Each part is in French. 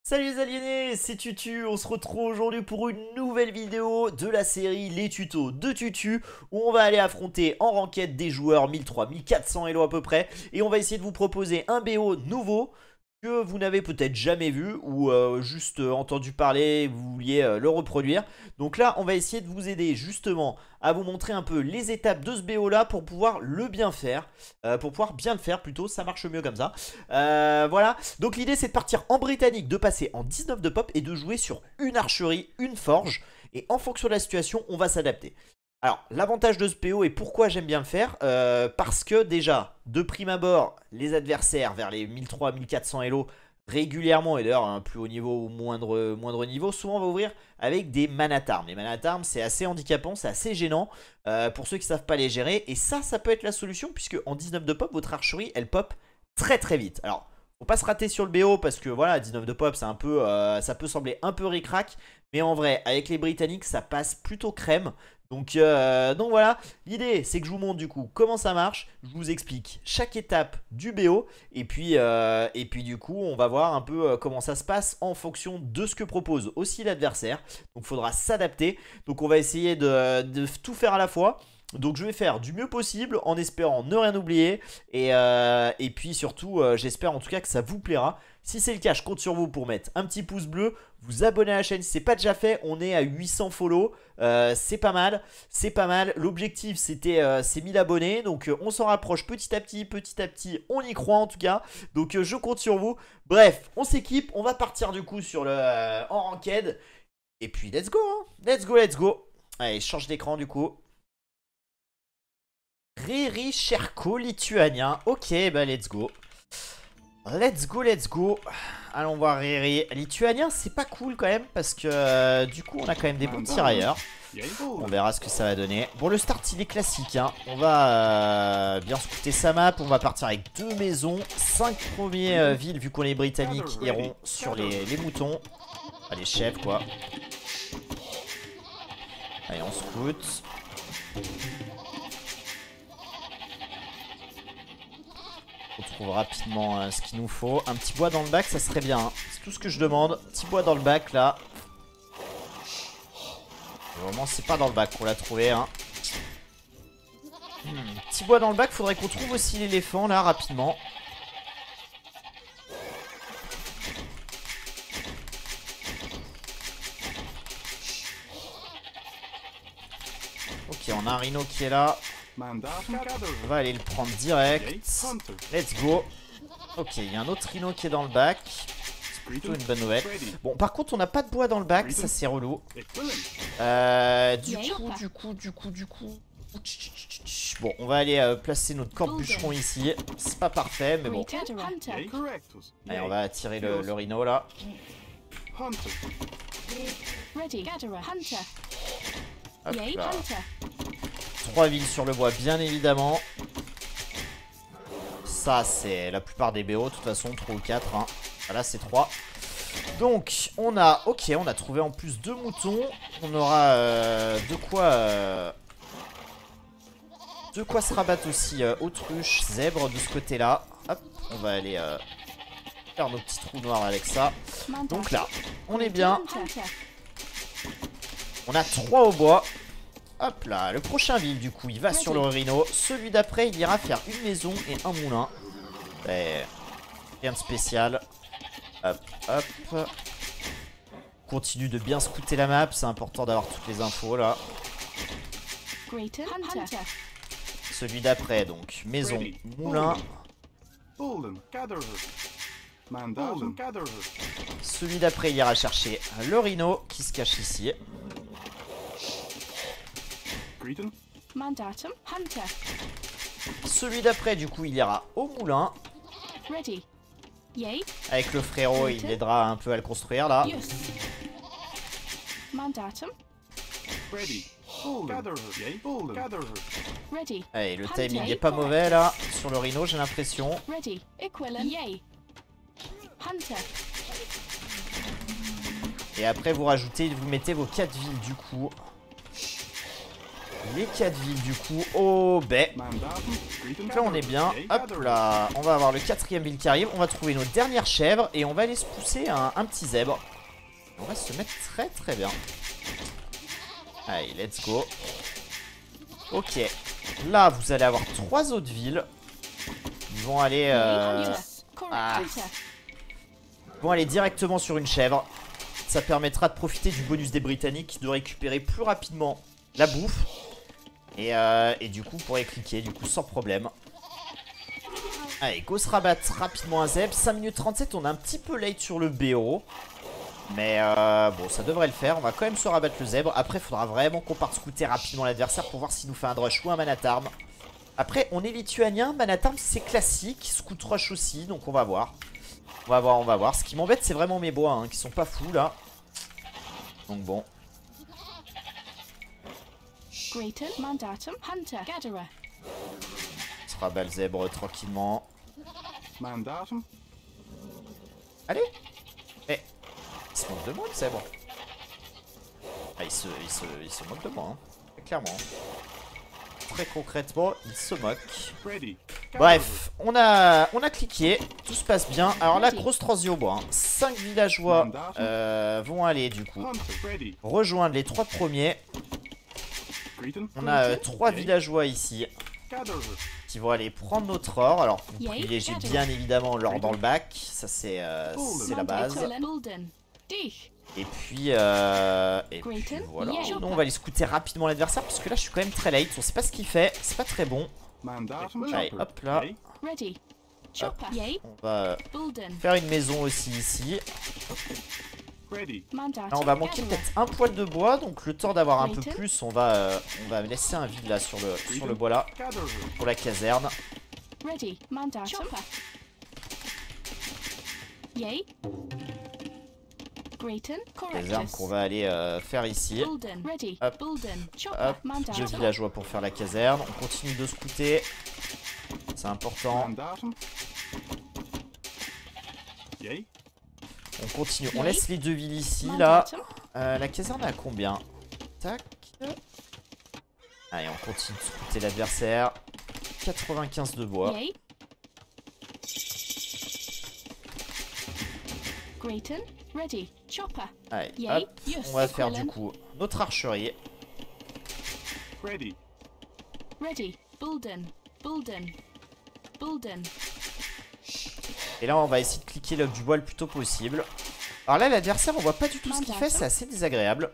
Salut les aliénés, c'est Tutu, on se retrouve aujourd'hui pour une nouvelle vidéo de la série Les Tutos de Tutu où on va aller affronter en ranked des joueurs 1300-1400 Elo à peu près et on va essayer de vous proposer un BO nouveau que vous n'avez peut-être jamais vu ou juste entendu parler, vous vouliez le reproduire. Donc là, on va essayer de vous aider justement à vous montrer un peu les étapes de ce BO là pour pouvoir le bien faire, pour pouvoir bien le faire plutôt, ça marche mieux comme ça. Voilà, donc l'idée c'est de partir en britannique, de passer en 19 de pop et de jouer sur une archerie, une forge. Et en fonction de la situation, on va s'adapter. Alors, l'avantage de ce PO et pourquoi j'aime bien le faire, parce que déjà, de prime abord, les adversaires vers les 1300-1400 Elo régulièrement, et d'ailleurs un plus haut niveau ou moindre niveau, souvent va ouvrir avec des manatarmes. Les manatarmes, c'est assez handicapant, c'est assez gênant pour ceux qui ne savent pas les gérer. Et ça peut être la solution, puisque en 19 de pop, votre archerie, elle pop très vite. Alors, faut pas se rater sur le BO, parce que voilà, 19 de pop, c'est un peu, ça peut sembler un peu ric-rac. Mais en vrai, avec les Britanniques, ça passe plutôt crème. Donc voilà, l'idée c'est que je vous montre du coup comment ça marche, je vous explique chaque étape du BO et puis du coup on va voir un peu comment ça se passe en fonction de ce que propose aussi l'adversaire. Donc il faudra s'adapter, donc on va essayer de tout faire à la fois. Donc je vais faire du mieux possible en espérant ne rien oublier et puis surtout j'espère en tout cas que ça vous plaira. Si c'est le cas, je compte sur vous pour mettre un petit pouce bleu, vous abonner à la chaîne si c'est pas déjà fait. On est à 800 follow, c'est pas mal, c'est pas mal. L'objectif c'est 1000 abonnés, donc on s'en rapproche petit à petit, on y croit en tout cas. Donc je compte sur vous. Bref, on s'équipe, on va partir du coup sur le en ranked. Et puis let's go, hein. Let's go. Allez, je change d'écran du coup. Riri Cherko lituanien. Ok, bah let's go. Let's go. Allons voir Riri. Lituanien, c'est pas cool quand même parce que du coup, on a quand même des bons tirailleurs. On verra ce que ça va donner. Bon, le start, il est classique. Hein. On va bien scouter sa map. On va partir avec 2 maisons. 5 premiers villes, vu qu'on est britannique, iront sur les moutons. Enfin, les chefs, quoi. Allez, on scout. On trouve rapidement ce qu'il nous faut. Un petit bois dans le bac, ça serait bien. Hein. C'est tout ce que je demande. Petit bois dans le bac, là. Vraiment, c'est pas dans le bac qu'on l'a trouvé. Hein. Petit bois dans le bac. Faudrait qu'on trouve aussi l'éléphant, là, rapidement. Ok, on a un rhino qui est là. On va aller le prendre direct. Let's go. Ok, il y a un autre rhino qui est dans le bac. C'est plutôt une bonne nouvelle. Bon, par contre, on n'a pas de bois dans le bac. Ça, c'est relou. Du coup. Bon, on va aller placer notre corps bûcheron ici. C'est pas parfait, mais bon. Allez, on va attirer le rhino là. Hop là. 3 villes sur le bois, bien évidemment. Ça, c'est la plupart des BO, de toute façon, 3 ou 4. Hein. Là, c'est 3. Donc, on a... Ok, on a trouvé en plus 2 moutons. On aura de quoi se rabattre aussi autruche, zèbre de ce côté-là. Hop, on va aller faire nos petits trous noirs avec ça. Donc là, on est bien. On a 3 au bois. Hop là, le prochain ville du coup il va sur le rhino. Celui d'après il ira faire une maison et un moulin. Rien de spécial. Hop. Continue de bien scouter la map, c'est important d'avoir toutes les infos là. Celui d'après donc, maison, moulin. Celui d'après il ira chercher le rhino qui se cache ici. Celui d'après du coup il ira au moulin. Avec le frérot il aidera un peu à le construire là. Allez, le timing est pas mauvais là sur le rhino, j'ai l'impression. Et après vous rajoutez, vous mettez vos 4 villes du coup. les 4 villes du coup au baie. Donc là on est bien. Hop là, on va avoir le 4ème ville qui arrive. On va trouver nos dernières chèvres et on va aller se pousser un petit zèbre. On va se mettre très très bien. Allez, let's go. Ok, là vous allez avoir 3 autres villes. Ils vont aller... Ils vont aller directement sur une chèvre. Ça permettra de profiter du bonus des Britanniques, de récupérer plus rapidement la bouffe. Et du coup, vous pourrez cliquer du coup sans problème. Allez, go se rabattre rapidement un zèbre. 5 minutes 37, on est un petit peu late sur le BO. Mais bon, ça devrait le faire. On va quand même se rabattre le zèbre. Après, il faudra vraiment qu'on parte scouter rapidement l'adversaire pour voir s'il nous fait un drush ou un manatarm. Après, on est lituanien. Manatarm, c'est classique. Scout rush aussi, donc on va voir. On va voir. Ce qui m'embête, c'est vraiment mes bois, hein, qui sont pas fous, là. Donc bon. On se rabat le zèbre tranquillement. Allez. Eh. Il se moque de moi, le zèbre. Ah, il se moque de moi, hein. Clairement. Très concrètement, il se moque. Bref, on a cliqué, tout se passe bien. Alors là, grosse transi au bois, hein. 5 villageois vont aller du coup rejoindre les 3 premiers. On a 3 villageois ici qui vont aller prendre notre or. Alors vous privilégiez bien évidemment l'or dans le bac, ça c'est la base. Et puis voilà, nous on va aller scouter rapidement l'adversaire parce que là je suis quand même très late, on sait pas ce qu'il fait, c'est pas très bon. Allez hop là, hop. On va faire une maison aussi ici. Là on va manquer peut-être un poil de bois, donc le temps d'avoir un peu plus on va laisser un vide là sur le bois là pour la caserne. Caserne qu'on va aller faire ici. Hop, hop, 2 villageois pour faire la caserne. On continue de scouter, c'est important. On continue, on laisse les 2 villes ici là. La caserne est à combien? Tac. Allez, on continue de scouter l'adversaire. 95 de bois. Allez, hop, on va faire du coup notre archerie. Et là on va essayer de cliquer l'œuf du bois le plus tôt possible. Alors là l'adversaire on voit pas du tout ce qu'il fait, c'est assez désagréable.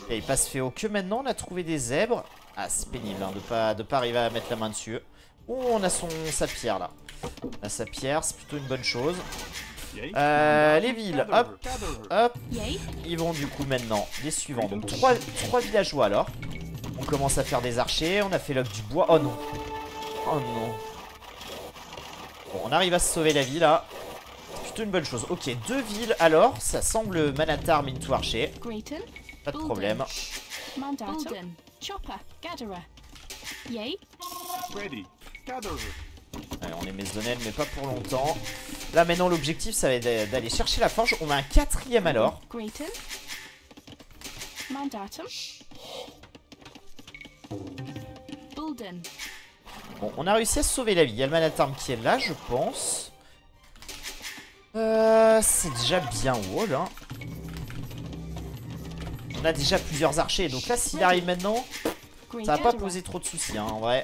Et il passe féo que maintenant, on a trouvé des zèbres. Ah c'est pénible hein, de pas arriver à mettre la main dessus. Oh on a sa pierre là. On a sa pierre, c'est plutôt une bonne chose. Les villes, hop, hop. Ils vont du coup maintenant les suivants. Donc 3 villageois alors. On commence à faire des archers, on a fait l'œuf du bois. Oh non. Oh non. Bon on arrive à se sauver la vie là. C'est plutôt une bonne chose. Ok 2 villes alors, ça semble manatarm into archer. Pas de problème. Allez, on est Mesdonel mais pas pour longtemps. Là maintenant l'objectif ça va être d'aller chercher la forge. On a un 4ème alors. Bon on a réussi à se sauver la vie. Il y a le manatarm qui est là je pense. C'est déjà bien wall hein. On a déjà plusieurs archers donc là s'il arrive maintenant ça va pas poser trop de soucis hein, en vrai.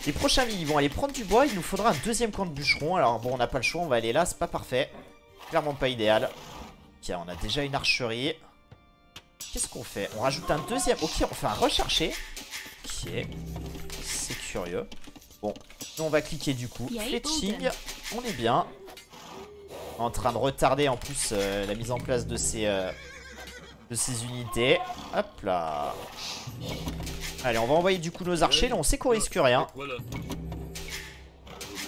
Les prochains villes ils vont aller prendre du bois. Il nous faudra un 2ème camp de bûcheron. Alors bon on n'a pas le choix, on va aller là, c'est pas parfait. Clairement pas idéal. Ok on a déjà une archerie. Qu'est-ce qu'on fait? On rajoute un 2ème. Ok on fait un recherché. Ok. C'est curieux. Bon nous on va cliquer du coup. Fletching. On est bien. En train de retarder en plus la mise en place de ces unités. Hop là. Allez on va envoyer du coup nos archers. Là on sait qu'on risque rien.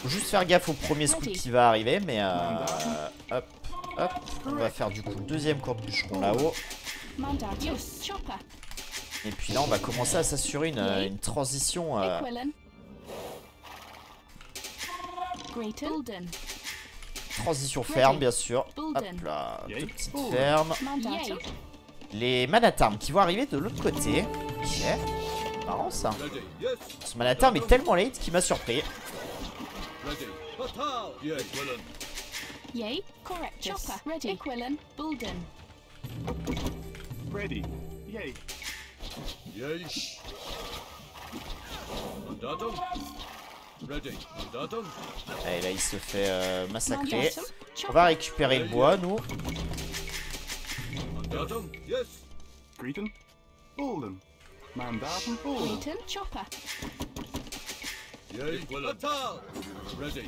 Faut juste faire gaffe au premier scout qui va arriver. Mais hop hop. On va faire du coup le 2ème camp de bûcheron là-haut. Et puis là on va commencer à s'assurer une transition transition ferme, bien sûr. Hop là, deux petites fermes. Les Manatarm qui vont arriver de l'autre côté. Ok, marrant ça. Ce Manatarm est tellement late qu'il m'a surpris. Yay, correct. Chopper, ready. Equilin, Bulden. Ready. Yay. Yay. Mandatum. Ready. Mandatum. Et là il se fait massacrer. On va récupérer le bois nous. Mandatum. Yes. Greeton. Bolden. Mandatum. Bolden. Greeton, Chopper. Yay. Atal. Ready.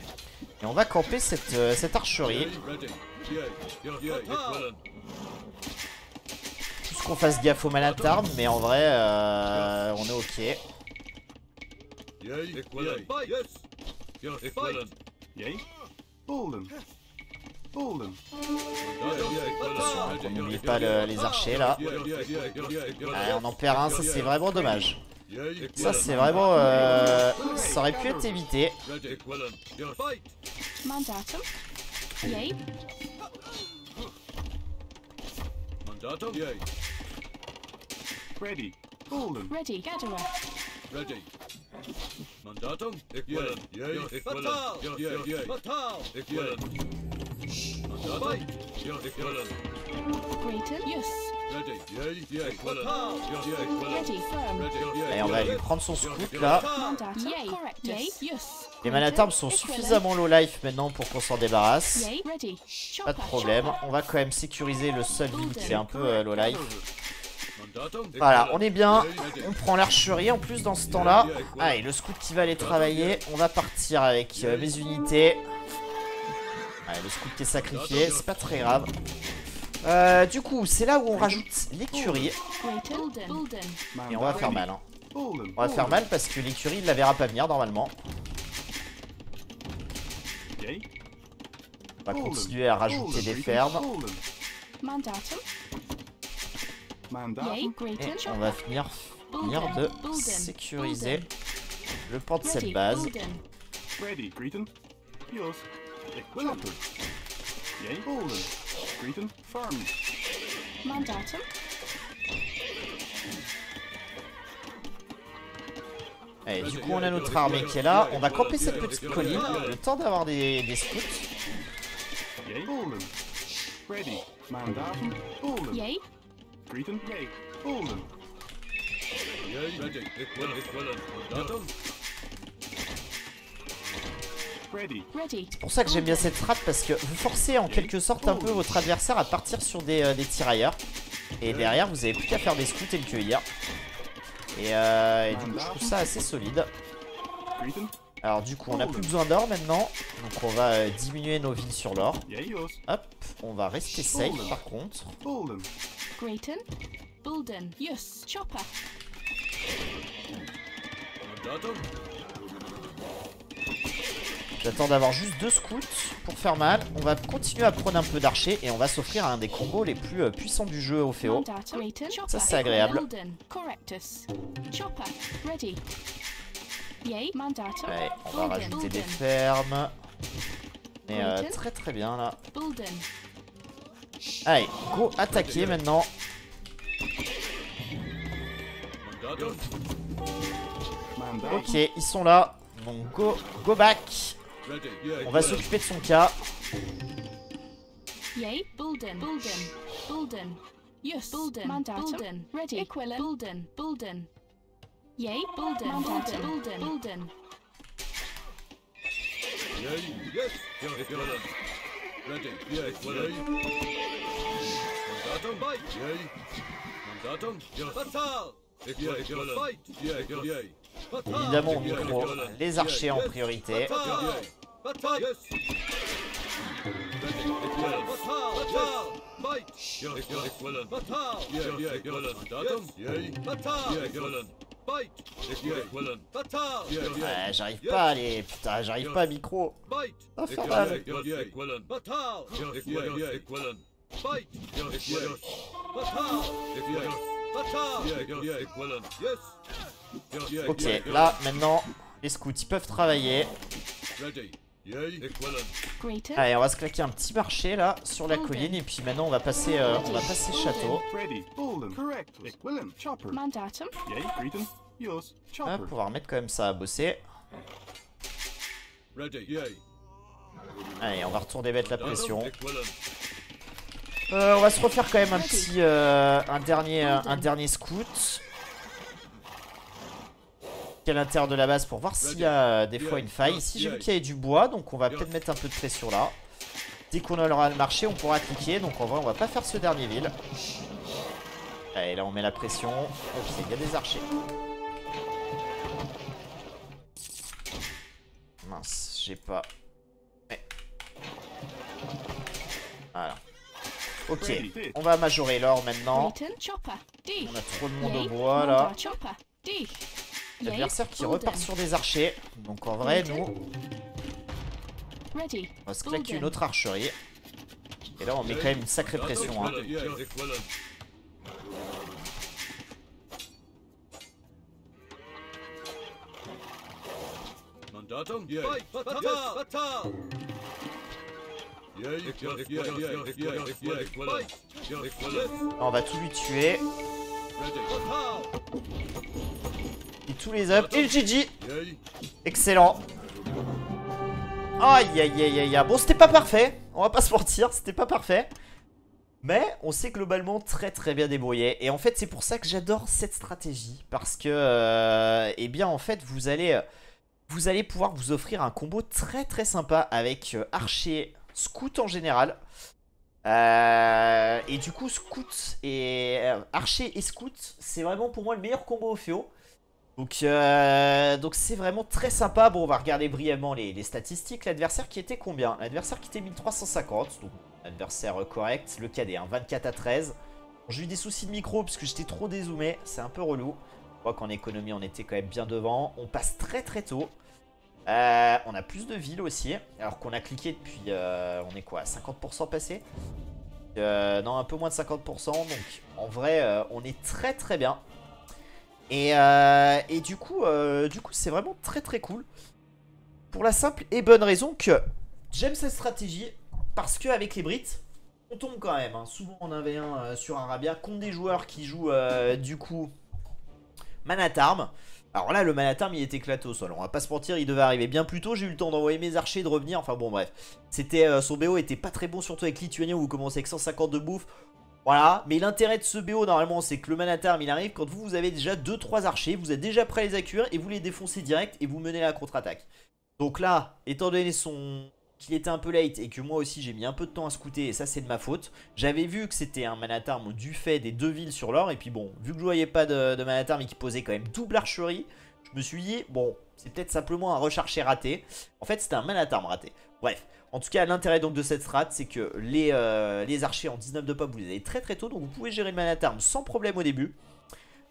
Et on va camper cette archerie. Ready. Yay. Yay. Equilin. Juste qu'on fasse gaffe au Manatarm, mais en vrai on est ok. Yay. Equilin. Yes. Yes. Equilin. Yay. Bolden. Bolden. On n'oublie pas les archers là. Allez, on en perd un, ça c'est vraiment dommage. Ça c'est vraiment... ça aurait pu être évité. Mandatum. Yay. Mandatum. Yay. Ready. Bolden. Ready. Gatherer. Ready. Mandatum. Equilin. Yay. Equilin. Yay. Yay. Equilin. Mandatum. Equilin. Greeton. Yes. Ready. Yay. Yay. Equilin. Yay. Equilin. Ready. Firm. Ready. Allez, on va lui prendre son scout là. Mandatum. Yay. Correct. Yay. Yes. Les Manatarm sont suffisamment low life maintenant pour qu'on s'en débarrasse. Yay. Ready. Pas de problème. On va quand même sécuriser le seul ville qui est un peu low life. Voilà, on est bien. On prend l'archerie en plus dans ce temps-là. Allez, le scout qui va aller travailler. On va partir avec mes unités. Allez, le scout qui est sacrifié, c'est pas très grave. Du coup, c'est là où on rajoute l'écurie. Et on va faire mal. Hein. On va faire mal parce que l'écurie, il la verra pas venir normalement. On va continuer à rajouter des fermes. Et on va finir de sécuriser le pan de cette base. Ready, Greeton. Yours. Equilin. Yay. Bolden. Greeton. Firm. Mandatum. Allez, du coup on a notre armée qui est là. On va camper cette petite colline, le temps d'avoir des scouts. Yay. Bolden. Ready. Mandatum. Bolden. Yay. Greeton. Yay. Bolden. Yay. Ready. Equilin. Mandatum. Ready. C'est pour ça que j'aime bien cette strat parce que vous forcez en quelque sorte un peu votre adversaire à partir sur des tirailleurs. Et derrière vous avez plus qu'à faire des scouts et le cueillir. Et du coup je trouve ça assez solide. Alors du coup on n'a plus besoin d'or maintenant. Donc on va diminuer nos villes sur l'or. Hop, on va rester safe par contre. Greeton. Bulden. Yes. Chopper. Mandatum. J'attends d'avoir juste 2 scouts pour faire mal. On va continuer à prendre un peu d'archers et on va s'offrir un des combos les plus puissants du jeu au Féo. Ça c'est agréable. Ouais, on va rajouter des fermes. Mais très très bien là. Allez, go attaquer maintenant. Ok, ils sont là. Donc go back. On va s'occuper de son cas. Yay, Bulden. Yes, Bulden. Mandatum. Ready. Equilin. Bulden. Yay, Bulden. Bulden. Yay. Yes. Equilin. Ready. Yay. Equilin. Mandatum. Yay. Mandatum. Fatal. Equilin. Yay. Évidemment au micro, les archers en priorité. Ouais, j'arrive pas à les... Putain, j'arrive pas à micro. Infernal. Ok, là, maintenant, les scouts, ils peuvent travailler. Yay, equivalent. Grayton. Allez, on va se claquer un petit marché là sur la colline et puis maintenant on va passer château. Ready. Bolden. Correct. Equivalent. Chopper. Mandatum. Yay, Greeton. Yours. On Chopper. va pouvoir mettre quand même ça à bosser. Ready, yay. Allez, on va retourner mettre la pression. Equivalent. On va se refaire quand même un petit un dernier scout. À l'intérieur de la base pour voir s'il y a des fois une faille. Ici j'ai vu qu'il y avait du bois, donc on va peut-être mettre un peu de pression là. Dès qu'on aura le marché on pourra cliquer, donc en vrai on va pas faire ce dernier ville. Allez, là on met la pression. Ok, il y a des archers. Mince, j'ai pas... Ouais. Voilà. Ok, on va majorer l'or maintenant. Grayton. Chopper. D. On a trop de monde au Yay. bois là. Manda Chopper. D. Yay. L'adversaire qui Bolden. repart sur des archers. Donc en vrai, nous, Ready. on va se claquer Bolden. une autre archerie. Et là, on met quand même une sacrée pression. Hein. Ready, yay, equivalent. Mandatum, yay. Fatal. Yay, equivalent. Yay, equivalent. Equivalent. On va tout lui tuer. Ready. Fatal. Et tous les up. Et le GG. Yay. Excellent. Aïe aïe aïe aïe aïe. Bon, c'était pas parfait. On va pas se mentir, c'était pas parfait. Mais on s'est globalement très très bien débrouillé. Et en fait, c'est pour ça que j'adore cette stratégie. Parce que, eh bien, en fait, vous allez pouvoir vous offrir un combo très très sympa avec archer, scout en général. Et du coup, scout et archer et scout, c'est vraiment pour moi le meilleur combo au féo. Donc c'est vraiment très sympa. Bon, on va regarder brièvement les statistiques. L'adversaire qui était combien? L'adversaire qui était 1350. Donc adversaire correct. Le KD, hein, 24 à 13. J'ai eu des soucis de micro parce que j'étais trop dézoomé. C'est un peu relou. Je crois qu'en économie, on était quand même bien devant. On passe très très tôt. On a plus de villes aussi. Alors qu'on a cliqué depuis... on est quoi, à 50% passé? Non, un peu moins de 50%. Donc en vrai, on est très très bien. Et du coup c'est vraiment très très cool. Pour la simple et bonne raison que j'aime cette stratégie. Parce qu'avec les Brits, on tombe quand même. Hein. Souvent en 1v1 sur Arabia contre des joueurs qui jouent du coup Manatarm. Alors là, le Manatarm il est éclaté au sol. On va pas se mentir, il devait arriver bien plus tôt. J'ai eu le temps d'envoyer mes archers, de revenir. Enfin bon, bref. Son BO était pas très bon, surtout avec Lituania où vous commencez avec 150 de bouffe. Voilà, mais l'intérêt de ce BO normalement c'est que le Manatarm il arrive quand vous avez déjà 2-3 archers, vous êtes déjà prêt à les accueillir et vous les défoncez direct et vous menez la contre-attaque. Donc là, étant donné qu'il était un peu late et que moi aussi j'ai mis un peu de temps à scouter et ça c'est de ma faute, j'avais vu que c'était un Manatarm du fait des 2 villes sur l'or et puis bon, vu que je voyais pas de Manatarm et qui posait quand même double archerie, je me suis dit bon, c'est peut-être simplement un rush archer raté. En fait c'était un Manatarm raté. Bref. En tout cas, l'intérêt donc de cette strat, c'est que les archers en 19 de pop, vous les avez très très tôt. Donc vous pouvez gérer le Manatarm sans problème au début.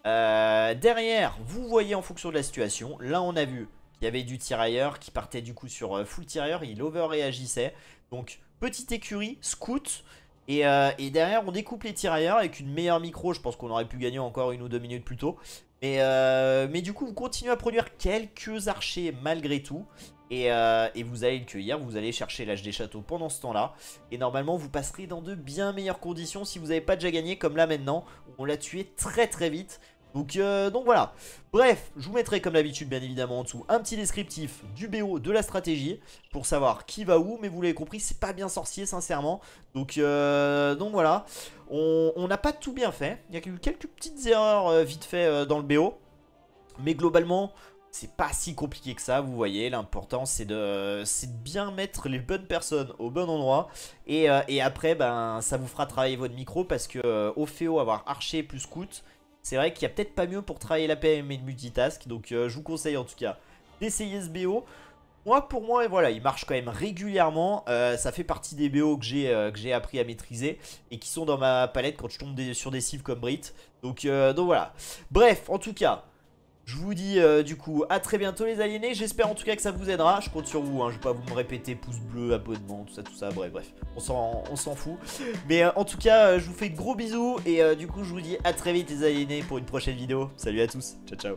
Derrière, vous voyez en fonction de la situation. Là, on a vu qu'il y avait du tirailleur qui partait du coup sur full tirailleur. Il over-réagissait. Donc, petite écurie, scout. Et derrière, on découpe les tirailleurs avec une meilleure micro. Je pense qu'on aurait pu gagner encore 1 ou 2 minutes plus tôt. Mais du coup, vous continuez à produire quelques archers malgré tout. Et vous allez le cueillir, vous allez chercher l'âge des châteaux pendant ce temps-là. Et normalement, vous passerez dans de bien meilleures conditions si vous n'avez pas déjà gagné comme là maintenant. Où on l'a tué très très vite. Donc voilà. Bref, je vous mettrai comme d'habitude bien évidemment en dessous un petit descriptif du BO, de la stratégie. Pour savoir qui va où. Mais vous l'avez compris, c'est pas bien sorcier sincèrement. Donc voilà. On n'a pas tout bien fait. Il y a eu quelques petites erreurs vite fait dans le BO. Mais globalement... c'est pas si compliqué que ça, vous voyez. L'important c'est de bien mettre les bonnes personnes au bon endroit. Et après, ben, ça vous fera travailler votre micro. Parce que au féo, avoir archer plus scout, c'est vrai qu'il y a peut-être pas mieux pour travailler la PM et le multitask. Donc je vous conseille en tout cas d'essayer ce BO. Pour moi, voilà, il marche quand même régulièrement. Ça fait partie des BO que j'ai appris à maîtriser. Et qui sont dans ma palette quand je tombe sur des cibles comme Brit. Donc voilà. Bref, en tout cas... je vous dis du coup à très bientôt les aliénés. J'espère en tout cas que ça vous aidera. Je compte sur vous, hein. Je vais pas vous me répéter pouce bleu, abonnement, tout ça. Bref, on s'en fout. Mais en tout cas, je vous fais de gros bisous. Et du coup, je vous dis à très vite les aliénés pour une prochaine vidéo. Salut à tous, ciao ciao.